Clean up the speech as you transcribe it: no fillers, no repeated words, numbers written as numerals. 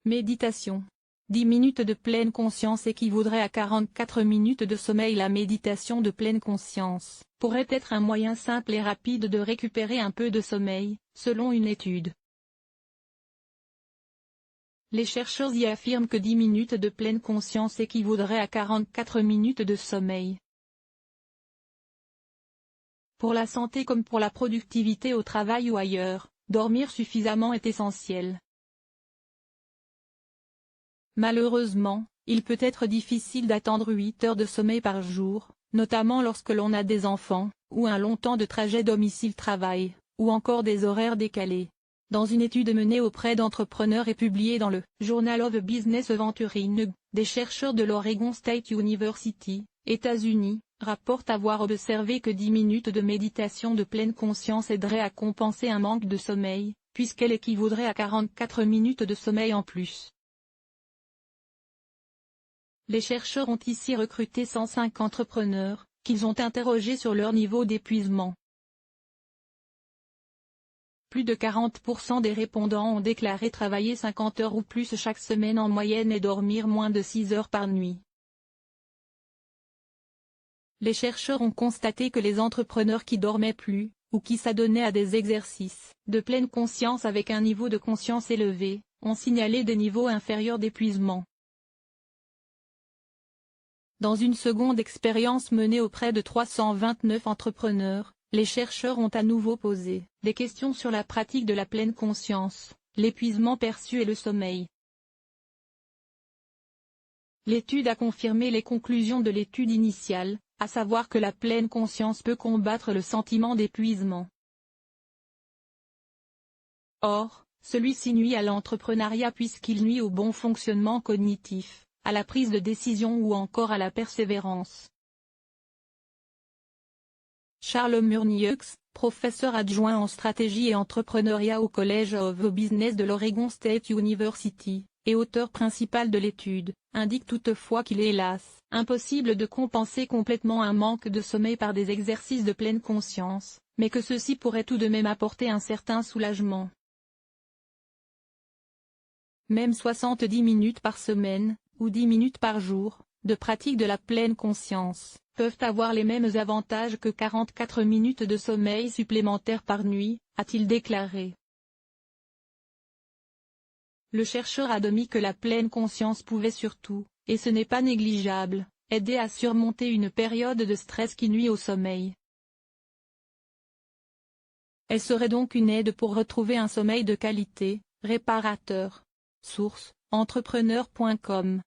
Méditation. 10 minutes de pleine conscience équivaudrait à 44 minutes de sommeil. La méditation de pleine conscience pourrait être un moyen simple et rapide de récupérer un peu de sommeil, selon une étude. Les chercheurs y affirment que 10 minutes de pleine conscience équivaudraient à 44 minutes de sommeil. Pour la santé comme pour la productivité au travail ou ailleurs, dormir suffisamment est essentiel. Malheureusement, il peut être difficile d'attendre 8 heures de sommeil par jour, notamment lorsque l'on a des enfants, ou un long temps de trajet domicile-travail, ou encore des horaires décalés. Dans une étude menée auprès d'entrepreneurs et publiée dans le Journal of Business Venturing, des chercheurs de l'Oregon State University, États-Unis, rapportent avoir observé que 10 minutes de méditation de pleine conscience aideraient à compenser un manque de sommeil, puisqu'elle équivaudrait à 44 minutes de sommeil en plus. Les chercheurs ont ici recruté 105 entrepreneurs, qu'ils ont interrogés sur leur niveau d'épuisement. Plus de 40% des répondants ont déclaré travailler 50 heures ou plus chaque semaine en moyenne et dormir moins de 6 heures par nuit. Les chercheurs ont constaté que les entrepreneurs qui dormaient plus, ou qui s'adonnaient à des exercices de pleine conscience avec un niveau de conscience élevé, ont signalé des niveaux inférieurs d'épuisement. Dans une seconde expérience menée auprès de 329 entrepreneurs, les chercheurs ont à nouveau posé des questions sur la pratique de la pleine conscience, l'épuisement perçu et le sommeil. L'étude a confirmé les conclusions de l'étude initiale, à savoir que la pleine conscience peut combattre le sentiment d'épuisement. Or, celui-ci nuit à l'entrepreneuriat puisqu'il nuit au bon fonctionnement cognitif, à la prise de décision ou encore à la persévérance. Charles Murnieux, professeur adjoint en stratégie et entrepreneuriat au College of Business de l'Oregon State University, et auteur principal de l'étude, indique toutefois qu'il est hélas impossible de compenser complètement un manque de sommeil par des exercices de pleine conscience, mais que ceux-ci pourraient tout de même apporter un certain soulagement. Même 70 minutes par semaine, ou 10 minutes par jour, de pratique de la pleine conscience, peuvent avoir les mêmes avantages que 44 minutes de sommeil supplémentaires par nuit, a-t-il déclaré. Le chercheur a admis que la pleine conscience pouvait surtout, et ce n'est pas négligeable, aider à surmonter une période de stress qui nuit au sommeil. Elle serait donc une aide pour retrouver un sommeil de qualité, réparateur. Source: entrepreneur.com